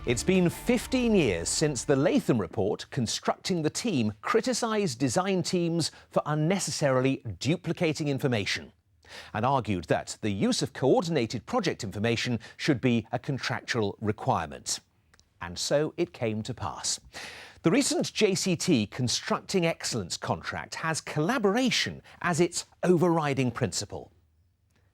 It's been 15 years since the Latham report, Constructing the Team, criticised design teams for unnecessarily duplicating information and argued that the use of coordinated project information should be a contractual requirement. And so it came to pass. The recent JCT Constructing Excellence contract has collaboration as its overriding principle.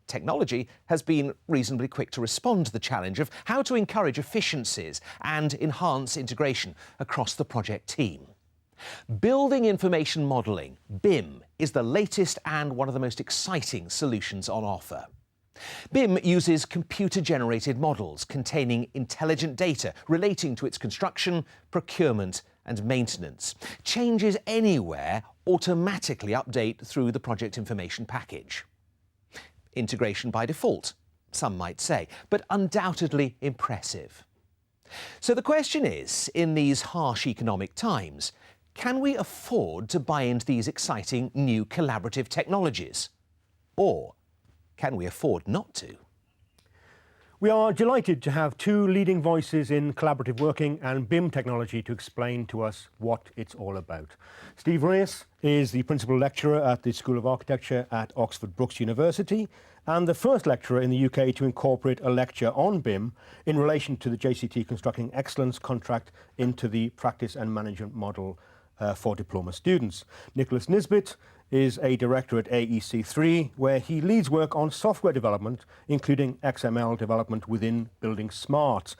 Technology has been reasonably quick to respond to the challenge of how to encourage efficiencies and enhance integration across the project team. Building Information Modelling, BIM, is the latest and one of the most exciting solutions on offer. BIM uses computer-generated models containing intelligent data relating to its construction, procurement and maintenance. Changes anywhere automatically update through the project information package. Integration by default, some might say, but undoubtedly impressive. So the question is, in these harsh economic times, can we afford to buy into these exciting new collaborative technologies? Or can we afford not to? We are delighted to have two leading voices in collaborative working and BIM technology to explain to us what it's all about. Steve Reyes is the Principal Lecturer at the School of Architecture at Oxford Brookes University and the first lecturer in the UK to incorporate a lecture on BIM in relation to the JCT Constructing Excellence contract into the practice and management model for diploma students. Nicholas Nisbet is a director at AEC3, where he leads work on software development, including XML development within Building Smart,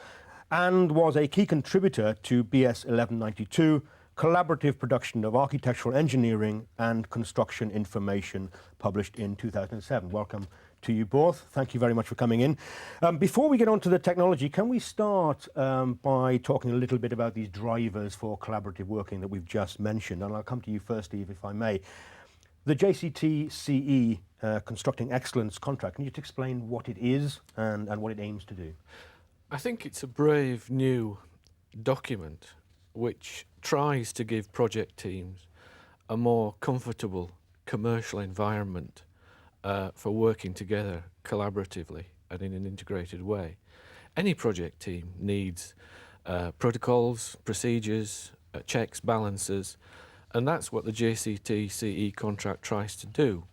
and was a key contributor to BS 1192, collaborative production of architectural engineering and construction information, published in 2007. Welcome to you both. Thank you very much for coming in. Before we get on to the technology, can we start by talking a little bit about these drivers for collaborative working that we've just mentioned? And I'll come to you first, Steve, if I may. The JCT CE Constructing Excellence contract, can you just explain what it is and what it aims to do? I think it's a brave new document which tries to give project teams a more comfortable commercial environment for working together collaboratively and in an integrated way. Any project team needs protocols, procedures, checks, balances, and that's what the JCT CE contract tries to do.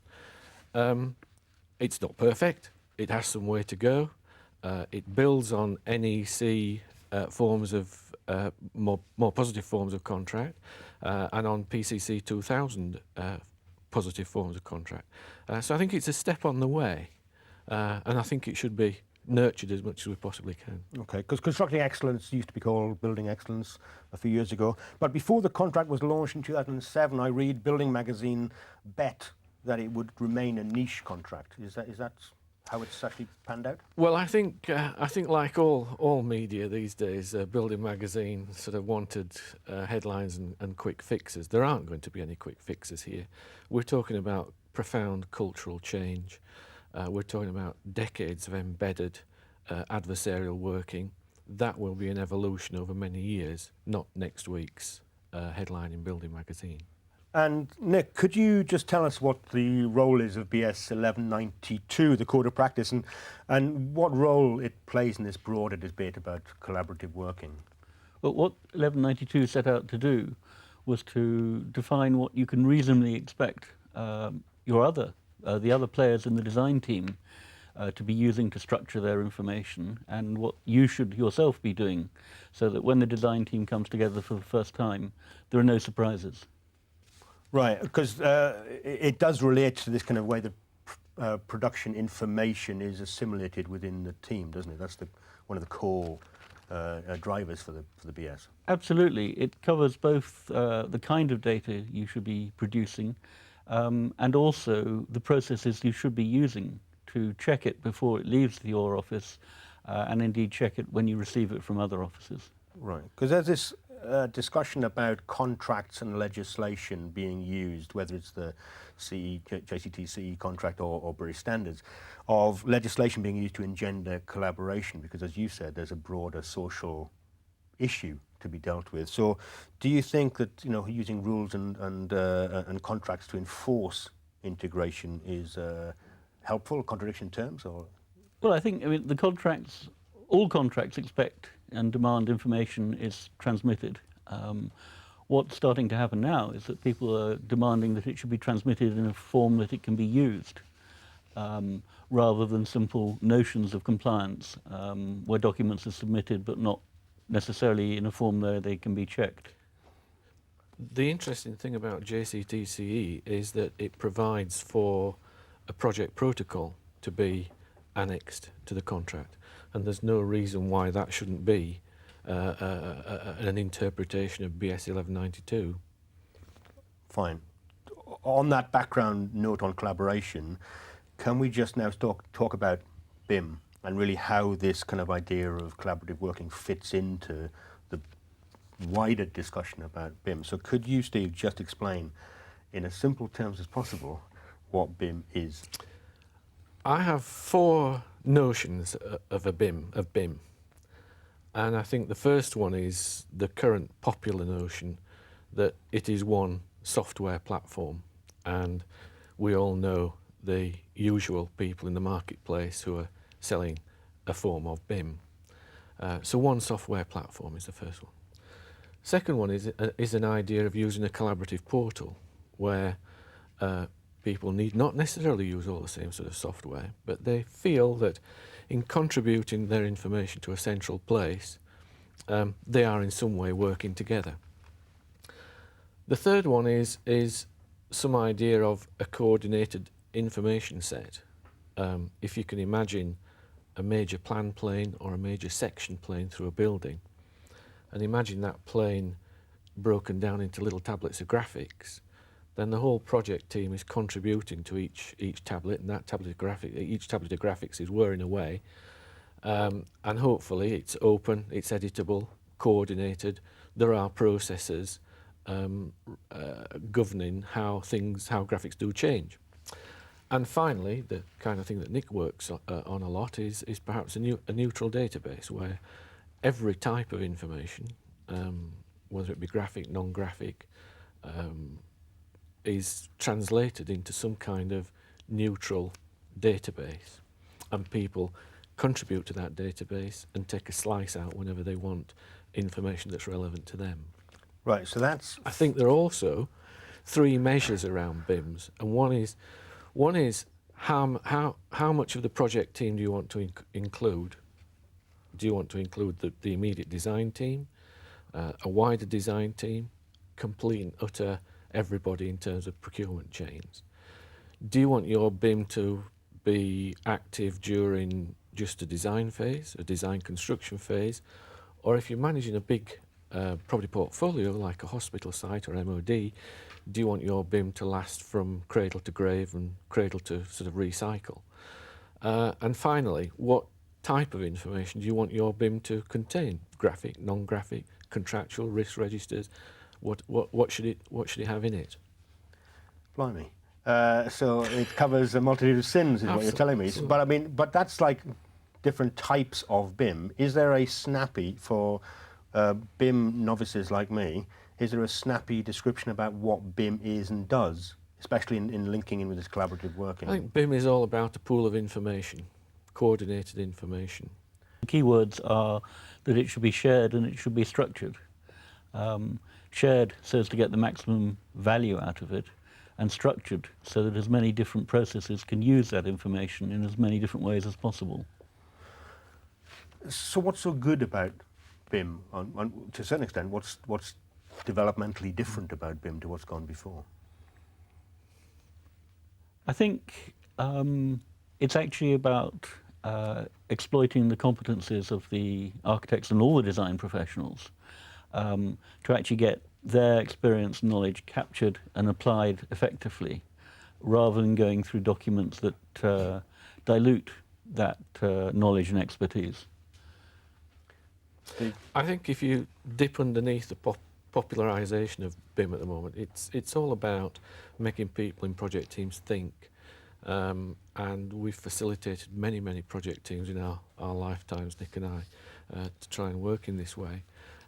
It's not perfect. It has some way to go. It builds on NEC forms of more positive forms of contract and on PCC 2000 positive forms of contract. So I think it's a step on the way, and I think it should be nurtured as much as we possibly can. Okay, because Constructing Excellence used to be called Building Excellence a few years ago, but before the contract was launched in 2007, I read Building Magazine bet that it would remain a niche contract. Is that how it's actually panned out? Well, I think like all media these days, Building Magazine sort of wanted headlines and quick fixes. There aren't going to be any quick fixes here. We're talking about profound cultural change. We're talking about decades of embedded adversarial working. That will be an evolution over many years, not next week's headline in Building Magazine. And Nick, could you just tell us what the role is of BS 1192, the Code of Practice, and what role it plays in this broader debate about collaborative working? Well, what 1192 set out to do was to define what you can reasonably expect the other players in the design team to be using to structure their information, and what you should yourself be doing, so that when the design team comes together for the first time, there are no surprises. Right, because it does relate to this kind of way that production information is assimilated within the team, doesn't it? That's one of the core drivers for the BS. Absolutely. It covers both the kind of data you should be producing and also the processes you should be using to check it before it leaves your office and indeed check it when you receive it from other offices. Right, because there's this discussion about contracts and legislation being used, whether it's the JCT CE contract or British standards, of legislation being used to engender collaboration, because as you said, there's a broader social issue to be dealt with. So do you think that using rules and contracts to enforce integration is helpful, contradiction in terms? Or? Well, I think the contracts, all contracts expect and demand information is transmitted. What's starting to happen now is that people are demanding that it should be transmitted in a form that it can be used, rather than simple notions of compliance, where documents are submitted but not necessarily in a form where they can be checked. The interesting thing about JCTCE is that it provides for a project protocol to be annexed to the contract, and there's no reason why that shouldn't be an interpretation of BS 1192. Fine. On that background note on collaboration, can we just now talk about BIM and really how this kind of idea of collaborative working fits into the wider discussion about BIM? So could you, Steve, just explain in as simple terms as possible what BIM is? I have 4 notions of BIM. And I think the first one is the current popular notion that it is one software platform. And we all know the usual people in the marketplace who are selling a form of BIM. So one software platform is the first one. Second one is an idea of using a collaborative portal where people need not necessarily use all the same sort of software, but they feel that in contributing their information to a central place, they are in some way working together. The third one is some idea of a coordinated information set. If you can imagine a major plan plane or a major section plane through a building, and imagine that plane broken down into little tablets of graphics, then the whole project team is contributing to each tablet, and each tablet of graphics is whirring away, and hopefully it's open, it's editable, coordinated. There are processes governing how graphics do change. And finally, the kind of thing that Nick works on a lot is perhaps a neutral database where every type of information, whether it be graphic, non-graphic, is translated into some kind of neutral database, and people contribute to that database and take a slice out whenever they want information that's relevant to them. Right, so that's... I think there are also 3 measures around BIMs, and one is how much of the project team do you want to include? Do you want to include the immediate design team, a wider design team, complete and utter everybody in terms of procurement chains? Do you want your BIM to be active during just a design phase, a design construction phase, or if you're managing a big property portfolio like a hospital site or MOD, do you want your BIM to last from cradle to grave and cradle to sort of recycle? And finally, what type of information do you want your BIM to contain? Graphic, non-graphic, contractual, risk registers? What should it have in it? Blimey. So it covers a multitude of sins, is what you're telling me. But I mean, but that's like different types of BIM. Is there a snappy for BIM novices like me? Is there a snappy description about what BIM is and does, especially in linking in with this collaborative working? I think BIM is all about a pool of information, coordinated information. The key words are that it should be shared and it should be structured. Shared so as to get the maximum value out of it, and structured so that as many different processes can use that information in as many different ways as possible. So what's so good about BIM? To a certain extent, what's developmentally different about BIM to what's gone before? I think it's actually about exploiting the competencies of the architects and all the design professionals to actually get their experience and knowledge captured and applied effectively, rather than going through documents that dilute that knowledge and expertise. I think if you dip underneath the popularisation of BIM at the moment, it's all about making people in project teams think, and we've facilitated many project teams in our lifetimes, Nick and I, to try and work in this way.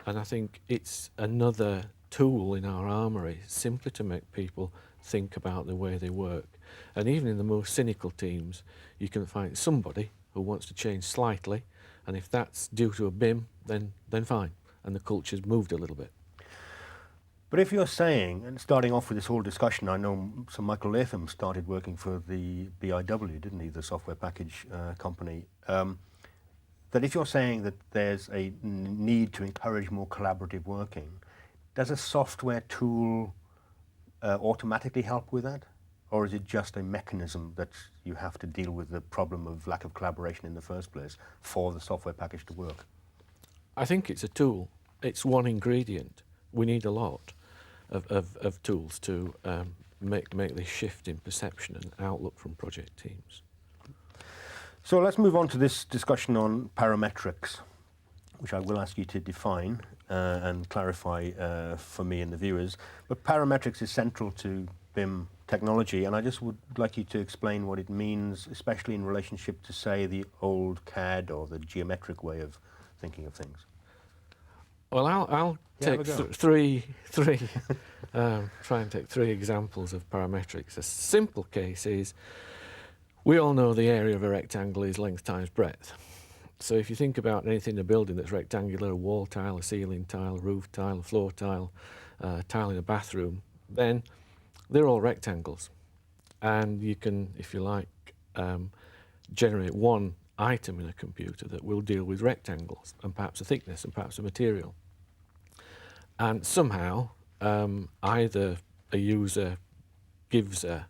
And I think it's another tool in our armoury simply to make people think about the way they work. And even in the most cynical teams, you can find somebody who wants to change slightly, and if that's due to a BIM, then fine, and the culture's moved a little bit. But if you're saying, and starting off with this whole discussion, I know Sir Michael Latham started working for the BIW, didn't he, the software package company, that if you're saying that there's a need to encourage more collaborative working, does a software tool automatically help with that? Or is it just a mechanism that you have to deal with the problem of lack of collaboration in the first place for the software package to work? I think it's a tool. It's one ingredient. We need a lot of tools to make this shift in perception and outlook from project teams. So let's move on to this discussion on parametrics, which I will ask you to define and clarify for me and the viewers. But parametrics is central to BIM technology, and I just would like you to explain what it means, especially in relationship to, say, the old CAD or the geometric way of thinking of things. Well, I'll take three try and take three examples of parametrics. A simple case is, we all know the area of a rectangle is length times breadth. So if you think about anything in a building that's rectangular, a wall tile, a ceiling tile, a roof tile, a floor tile, tile in a bathroom, then they're all rectangles. And you can, if you like, generate one item in a computer that will deal with rectangles and perhaps a thickness and perhaps a material. And somehow, either a user gives a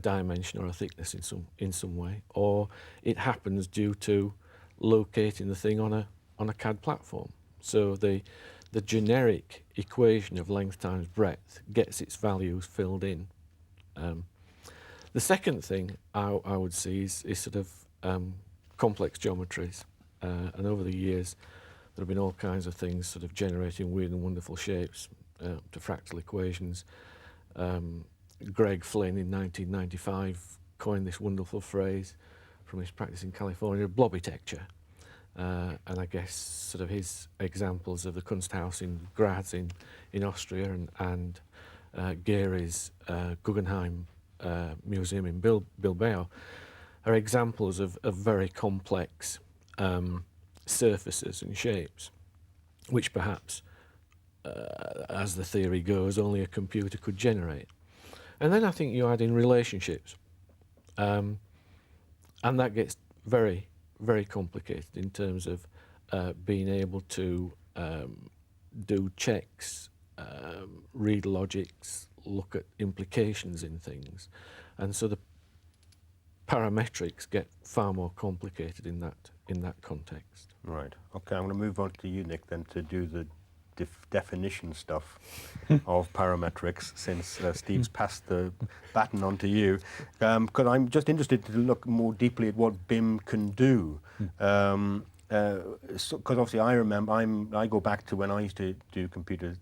dimension or a thickness in some way, or it happens due to locating the thing on a CAD platform. So the generic equation of length times breadth gets its values filled in. The second thing I would see is sort of complex geometries, and over the years there have been all kinds of things sort of generating weird and wonderful shapes to fractal equations. Greg Flynn in 1995 coined this wonderful phrase from his practice in California, blobitecture. And I guess sort of his examples of the Kunsthaus in Graz in Austria and Gehry's Guggenheim Museum in Bilbao are examples of very complex surfaces and shapes, which perhaps, as the theory goes, only a computer could generate. And then I think you add in relationships, and that gets very, very complicated in terms of being able to do checks, read logics, look at implications in things. And so the parametrics get far more complicated in that context. Right. Okay, I'm going to move on to you, Nick, then, to do the definition stuff of parametrics, since Steve's passed the baton on to you. Because I'm just interested to look more deeply at what BIM can do. Because obviously I go back to when I used to do computer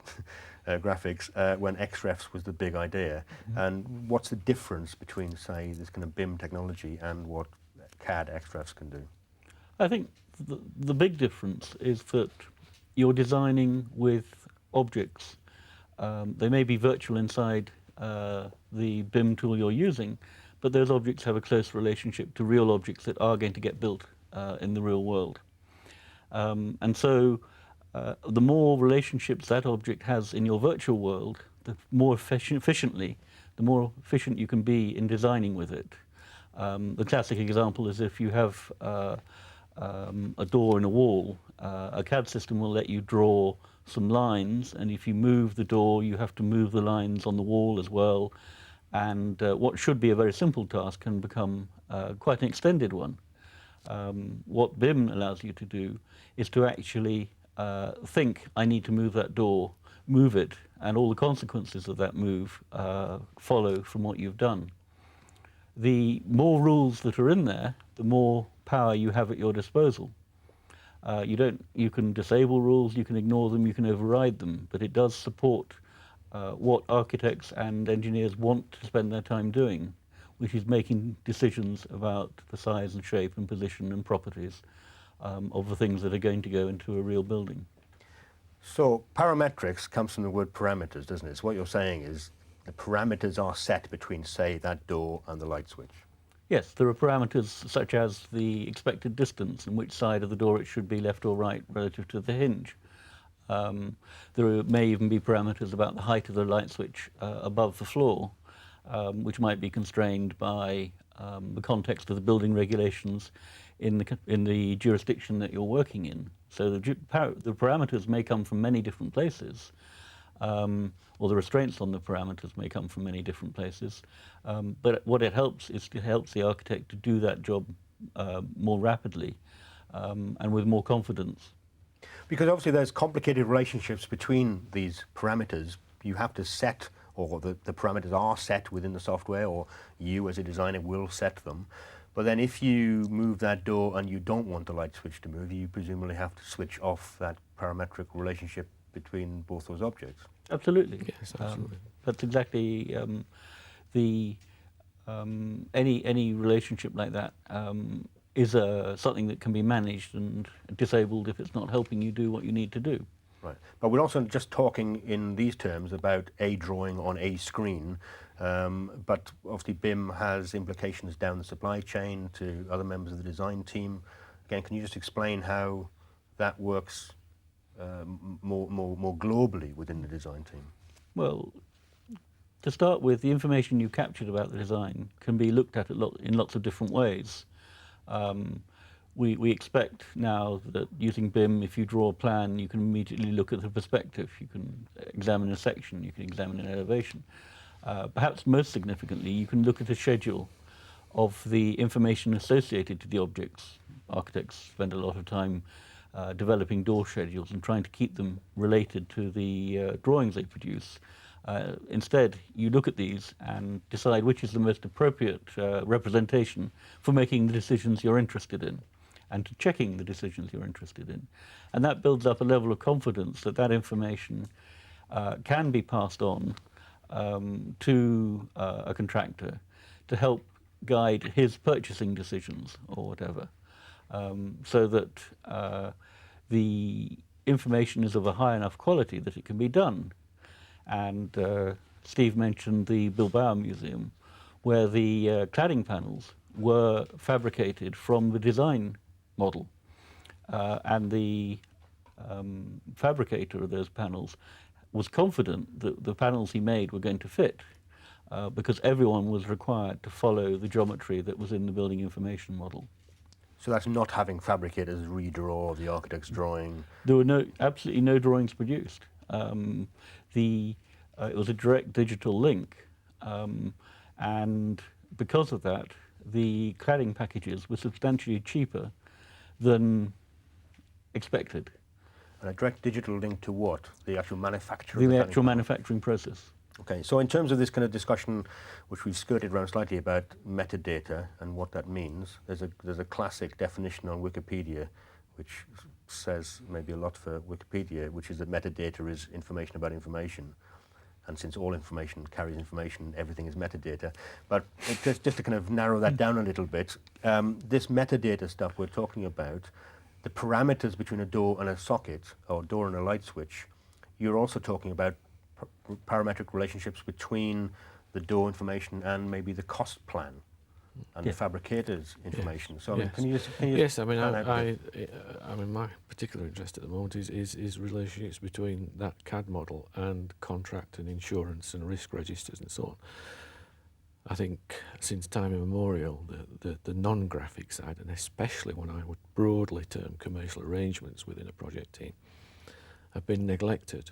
graphics, when XREFs was the big idea. And what's the difference between, say, this kind of BIM technology and what CAD XREFs can do? I think the big difference is that you're designing with objects. They may be virtual inside the BIM tool you're using, but those objects have a close relationship to real objects that are going to get built in the real world. And so the more relationships that object has in your virtual world, the more efficient you can be in designing with it. The classic example is if you have a door in a wall, a CAD system will let you draw some lines, and if you move the door, you have to move the lines on the wall as well. And what should be a very simple task can become quite an extended one. What BIM allows you to do is to actually think, I need to move that door, move it, and all the consequences of that move follow from what you've done. The more rules that are in there, the more power you have at your disposal. You can disable rules, you can ignore them, you can override them, but it does support what architects and engineers want to spend their time doing, which is making decisions about the size and shape and position and properties of the things that are going to go into a real building. So parametrics comes from the word parameters, doesn't it? So what you're saying is the parameters are set between, say, that door and the light switch. Yes, there are parameters such as the expected distance and which side of the door it should be, left or right, relative to the hinge. There may even be parameters about the height of the light switch above the floor, which might be constrained by the context of the building regulations in the jurisdiction that you're working in. So the parameters may come from many different places, or the restraints on the parameters may come from many different places. But what it helps is it helps the architect to do that job more rapidly and with more confidence. Because obviously there's complicated relationships between these parameters. You have to set, or the parameters are set within the software, or you as a designer will set them. But then if you move that door and you don't want the light switch to move, you presumably have to switch off that parametric relationship between both those objects. Absolutely. Yes, absolutely. That's exactly any relationship like that is something that can be managed and disabled if it's not helping you do what you need to do. Right. But we're also just talking in these terms about a drawing on a screen, but obviously BIM has implications down the supply chain to other members of the design team. Again, can you just explain how that works more globally within the design team? Well, to start with, the information you captured about the design can be looked at in lots of different ways. We expect now that using BIM, if you draw a plan, you can immediately look at the perspective, you can examine a section, you can examine an elevation. Perhaps most significantly, you can look at a schedule of the information associated to the objects. Architects spend a lot of time developing door schedules and trying to keep them related to the drawings they produce. Instead, you look at these and decide which is the most appropriate representation for making the decisions you're interested in and to checking the decisions you're interested in. And that builds up a level of confidence that that information can be passed on to a contractor to help guide his purchasing decisions or whatever, so that the information is of a high enough quality that it can be done. And Steve mentioned the Bilbao Museum, where the cladding panels were fabricated from the design model. And the fabricator of those panels was confident that the panels he made were going to fit, because everyone was required to follow the geometry that was in the building information model. So that's not having fabricators redraw the architect's drawing? There were absolutely no drawings produced. It was a direct digital link, and because of that, the cladding packages were substantially cheaper than expected. And a direct digital link to what? The actual manufacture? The actual manufacturing process. Okay, so in terms of this kind of discussion, which we've skirted around slightly about metadata and what that means, there's a classic definition on Wikipedia, which says maybe a lot for Wikipedia, which is that metadata is information about information. And since all information carries information, everything is metadata. But just to kind of narrow that down a little bit, this metadata stuff we're talking about, the parameters between a door and a socket, or door and a light switch, you're also talking about parametric relationships between the door information and maybe the cost plan and the fabricator's information. Yes. So I mean, Yes. can you just Yes, I mean, I mean, my particular interest at the moment is relationships between that CAD model and contract and insurance and risk registers and so on. I think since time immemorial, the non-graphic side, and especially when I would broadly term commercial arrangements within a project team, have been neglected.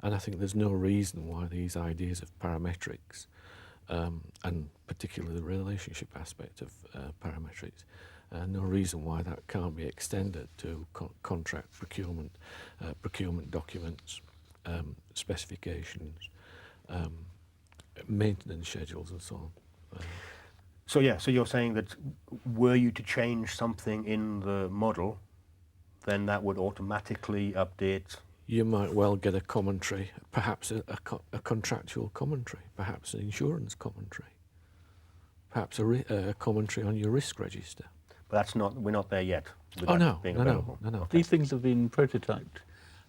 And I think there's no reason why these ideas of parametrics, and particularly the relationship aspect of parametrics, no reason why that can't be extended to contract procurement, procurement documents, specifications, maintenance schedules and so on. So yeah, so you're saying that were you to change something in the model, then that would automatically update? You might well get a commentary, perhaps a contractual commentary, perhaps an insurance commentary, perhaps a commentary on your risk register. But that's not, we're not there yet. With Oh, that no, being no, available. no, no, no. Okay. These things have been prototyped.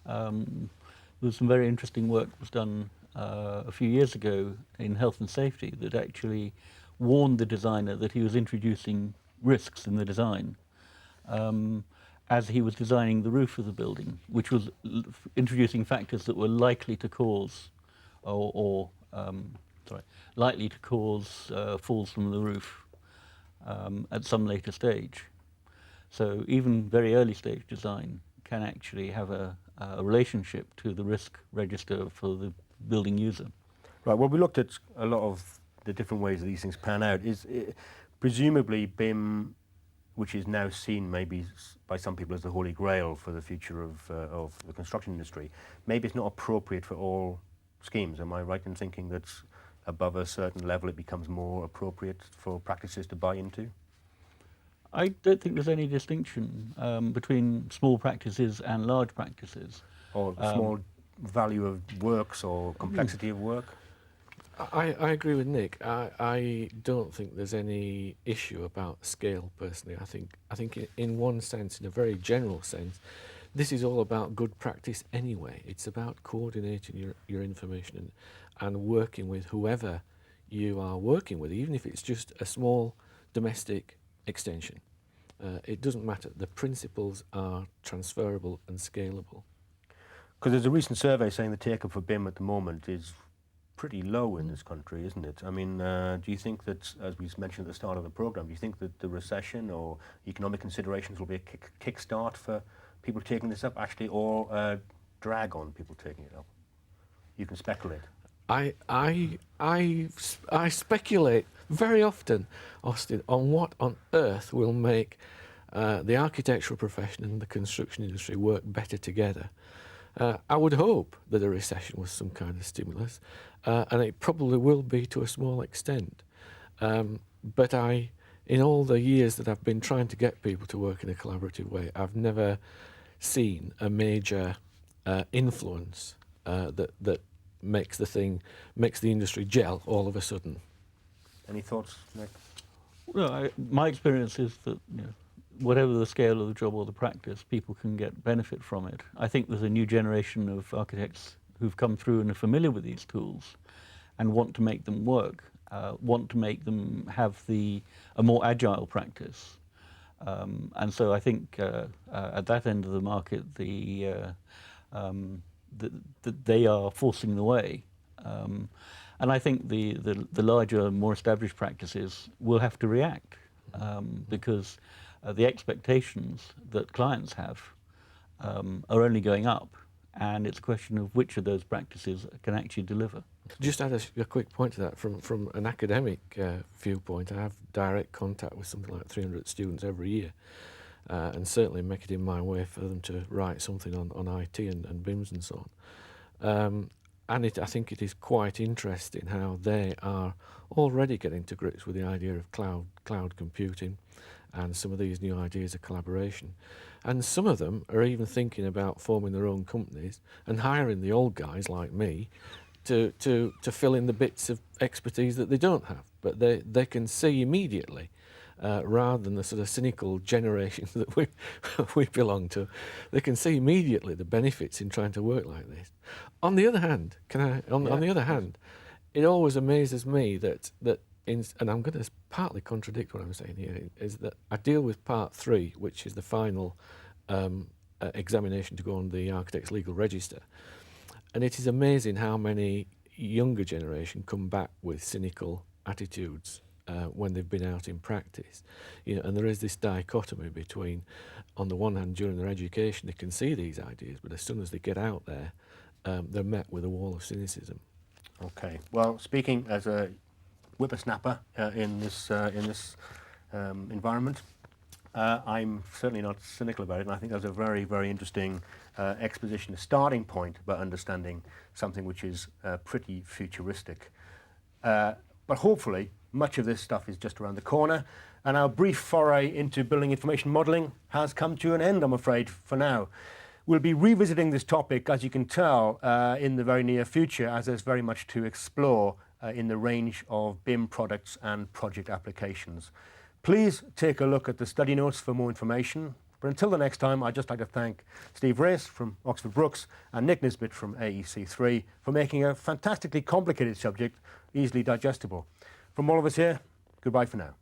There's some very interesting work was done a few years ago in health and safety that actually warned the designer that he was introducing risks in the design as he was designing the roof of the building, which was introducing factors that were likely to cause likely to cause falls from the roof at some later stage. So even very early stage design can actually have a relationship to the risk register for the building user. Right, well, we looked at a lot of the different ways that these things pan out. Presumably BIM, which is now seen maybe by some people as the holy grail for the future of the construction industry, maybe it's not appropriate for all schemes. Am I right in thinking that above a certain level it becomes more appropriate for practices to buy into? I don't think there's any distinction between small practices and large practices. Or small value of works or complexity of work? I agree with Nick. I don't think there's any issue about scale personally. I think in one sense, in a very general sense, this is all about good practice anyway. It's about coordinating your information and working with whoever you are working with, even if it's just a small domestic extension. It doesn't matter. The principles are transferable and scalable. Because there's a recent survey saying the take-up for BIM at the moment is pretty low in this country, isn't it? I mean, do you think that, as we mentioned at the start of the programme, do you think that the recession or economic considerations will be a kick-start for people taking this up, actually, or a drag on people taking it up? You can speculate. I speculate very often, Austin, on what on earth will make the architectural profession and the construction industry work better together. I would hope that a recession was some kind of stimulus, and it probably will be to a small extent. But in all the years that I've been trying to get people to work in a collaborative way, I've never seen a major influence that makes the industry gel all of a sudden. Any thoughts, Nick? Well, my experience is that whatever the scale of the job or the practice, people can get benefit from it. I think there's a new generation of architects who've come through and are familiar with these tools and want to make them work, want to make them have a more agile practice. And so I think at that end of the market, they are forcing the way. And I think the larger, more established practices will have to react because the expectations that clients have are only going up, and it's a question of which of those practices can actually deliver. Just add a quick point to that. From an academic viewpoint, I have direct contact with something like 300 students every year, and certainly make it in my way for them to write something on IT and BIMs and so on. And I think it is quite interesting how they are already getting to grips with the idea of cloud computing and some of these new ideas of collaboration. And some of them are even thinking about forming their own companies and hiring the old guys like me to fill in the bits of expertise that they don't have. But they can see immediately, rather than the sort of cynical generation that we belong to, they can see immediately the benefits in trying to work like this. On the other hand, on the other hand, it always amazes me that and I'm going to partly contradict what I'm saying here, is that I deal with part 3, which is the final examination to go on the Architect's Legal Register. And it is amazing how many younger generation come back with cynical attitudes when they've been out in practice. And there is this dichotomy between, on the one hand, during their education, they can see these ideas, but as soon as they get out there, they're met with a wall of cynicism. Okay. Well, speaking as a whippersnapper in this environment, I'm certainly not cynical about it, and I think that's a very, very interesting exposition, a starting point about understanding something which is pretty futuristic. But hopefully, much of this stuff is just around the corner, and our brief foray into building information modelling has come to an end, I'm afraid, for now. We'll be revisiting this topic, as you can tell, in the very near future, as there's very much to explore in the range of BIM products and project applications. Please take a look at the study notes for more information. But until the next time, I'd just like to thank Steve Race from Oxford Brookes and Nick Nisbet from AEC3 for making a fantastically complicated subject easily digestible. From all of us here, Goodbye for now.